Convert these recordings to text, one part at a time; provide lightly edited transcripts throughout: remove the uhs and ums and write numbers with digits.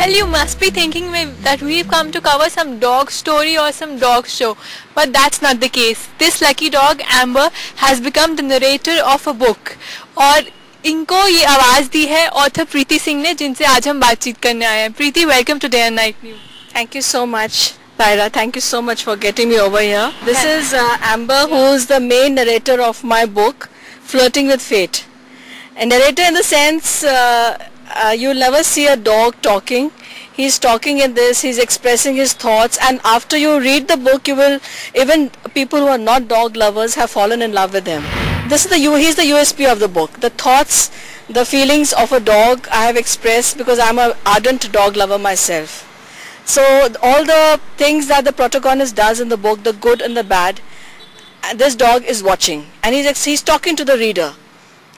Well, you must be thinking that we've come to cover some dog story or some dog show, but that's not the case. This lucky dog, Amber, has become the narrator of a book. और इनको ये आवाज़ दी है author प्रीति सिंह ने, जिनसे आज हम बातचीत करने आए हैं. प्रीति, welcome to Day and Night News. Thank you so much, Tyra. Thank you so much for getting me over here. This is Amber, who is the main narrator of my book, Flirting With Fate. A narrator in the sense you'll never see a dog talking. He's talking in this, he's expressing his thoughts, and after you read the book, you will, even people who are not dog lovers have fallen in love with him. He's the USP of the book. The thoughts, the feelings of a dog I have expressed because I'm an ardent dog lover myself. So all the things that the protagonist does in the book, the good and the bad, this dog is watching, and he's talking to the reader.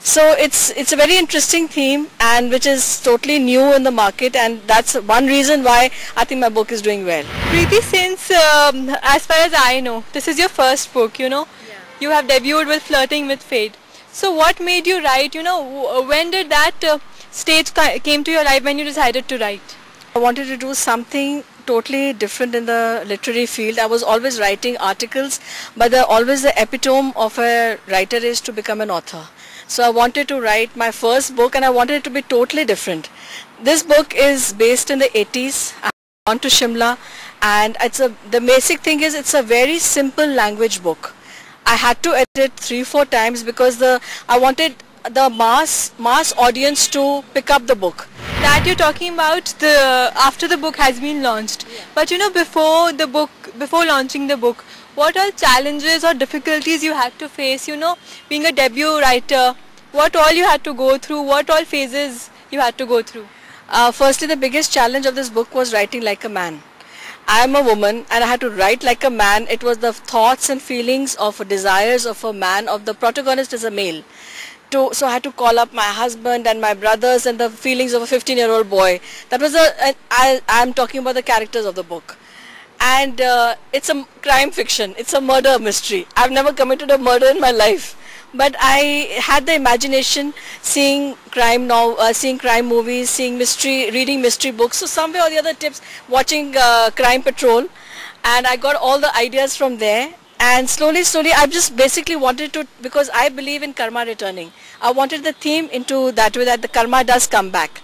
So it's a very interesting theme, and which is totally new in the market, and that's one reason why I think my book is doing well. Preeti, since as far as I know, this is your first book, you know. Yeah. You have debuted with Flirting With Fate. So what made you write, you know, when did that stage came to your life when you decided to write? I wanted to do something totally different in the literary field. I was always writing articles, but always the epitome of a writer is to become an author. So I wanted to write my first book, and I wanted it to be totally different. This book is based in the 80s. I've gone to Shimla, and the basic thing is it's a very simple language book. I had to edit it 3-4 times because I wanted the mass audience to pick up the book. That you're talking about after the book has been launched. Yeah. But you know, before launching the book, what all challenges or difficulties you had to face, you know, being a debut writer, what all you had to go through, what all phases you had to go through? Firstly, the biggest challenge of this book was writing like a man. I am a woman, and I had to write like a man. It was the thoughts and feelings of desires of a man, of the protagonist is a male. So I had to call up my husband and my brothers and the feelings of a 15-year-old boy. That was I'm talking about the characters of the book. And it's a crime fiction, it's a murder mystery. I've never committed a murder in my life, but I had the imagination seeing crime movies, seeing mystery, reading mystery books. So some way or the other watching Crime Patrol, and I got all the ideas from there. And slowly I just basically wanted to, because I believe in karma returning, I wanted the theme into that way, that the karma does come back.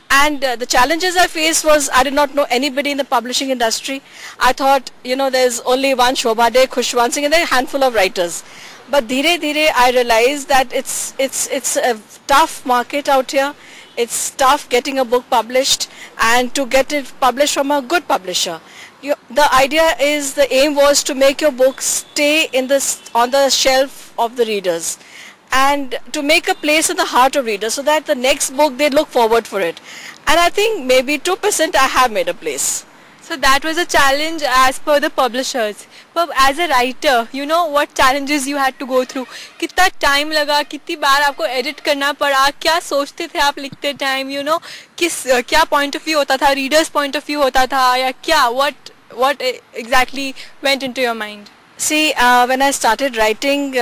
And the challenges I faced was, I did not know anybody in the publishing industry. I thought, you know, there's only one Shobha De, Khushwant Singh, and then a handful of writers. But dhire I realized that it's a tough market out here. It's tough getting a book published, and to get it published from a good publisher. The idea is, the aim was to make your book stay on the shelf of the readers, and to make a place in the heart of readers, so that the next book they look forward for it. And I think maybe 2% I have made a place. So that was a challenge as per the publishers. But as a writer, you know what challenges you had to go through. कितना time लगा, कितनी बार आपको edit करना पड़ा, क्या सोचते थे आप लिखते time, you know, क्या point of view होता था, readers point of view होता था, या क्या, what exactly went into your mind? See, when I started writing,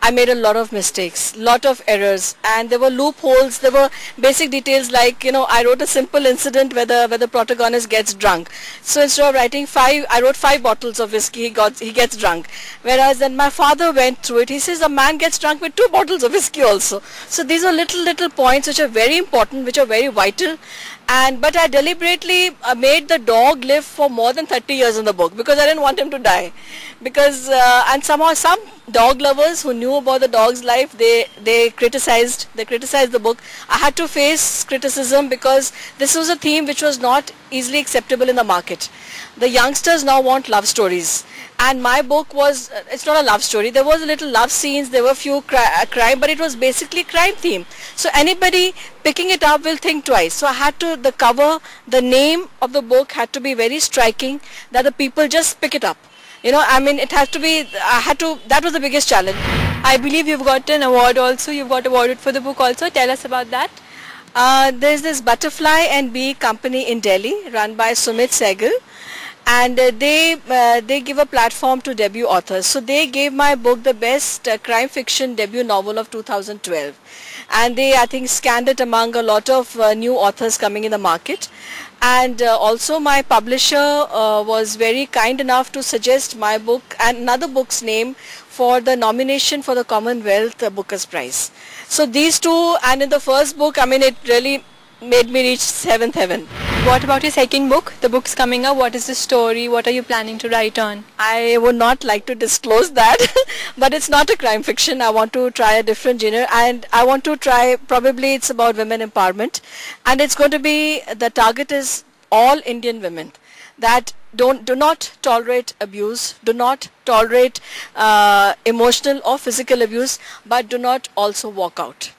I made a lot of mistakes, lot of errors, and there were loopholes. There were basic details like, you know, I wrote a simple incident where the protagonist gets drunk. So instead of writing 5, I wrote 5 bottles of whiskey. He gets drunk. Whereas then my father went through it. He says a man gets drunk with 2 bottles of whiskey also. So these are little points which are very important, which are very vital. But I deliberately made the dog live for more than 30 years in the book, because I didn't want him to die. Because and somehow some dog lovers who knew about the dog's life, they criticized the book. I had to face criticism because this was a theme which was not easily acceptable in the market. The youngsters now want love stories, and my book was, it's not a love story. There was a little love scenes, there were few crime, but it was basically crime theme. So anybody picking it up will think twice. So I had to, the cover, the name of the book had to be very striking, that the people just pick it up. You know, I mean, it has to be, that was the biggest challenge. I believe you've got an award also, you've got awarded for the book also. Tell us about that. There's this Butterfly and Bee company in Delhi, run by Sumit Sehgal. and they give a platform to debut authors. So they gave my book the best crime fiction debut novel of 2012, and they, I think, scanned it among a lot of new authors coming in the market. And also my publisher was very kind enough to suggest my book and another book's name for the nomination for the Commonwealth Booker's Prize. So these two, and in the first book, I mean, it really made me reach seventh heaven. What about your second book? The book's coming up. What is the story? What are you planning to write on? I would not like to disclose that, but it's not a crime fiction. I want to try a different genre, and I want to try, probably it's about women empowerment, and it's going to be, the target is all Indian women that do not tolerate abuse, do not tolerate emotional or physical abuse, but do not also walk out.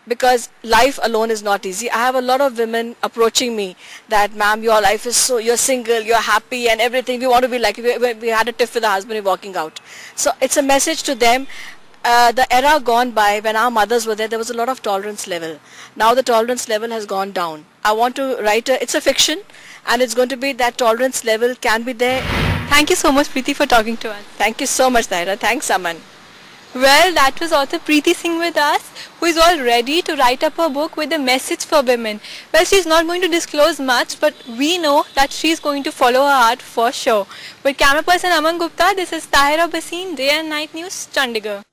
Because life alone is not easy. I have a lot of women approaching me that, ma'am, your life is so, you're single, you're happy and everything. We want to be like, we had a tiff with the husband, we're walking out. So it's a message to them. The era gone by when our mothers were there was a lot of tolerance level. Now the tolerance level has gone down. I want to write it's a fiction, and it's going to be that tolerance level can be there. Thank you so much, Preeti, for talking to us. Thank you so much, Daira. Thanks, Aman. Well, that was author Preeti Singh with us, who is all ready to write up her book with a message for women. Well, she's not going to disclose much, but we know that she's going to follow her heart for sure. With camera person Aman Gupta, this is Tahira Basin, Day and Night News, Chandigarh.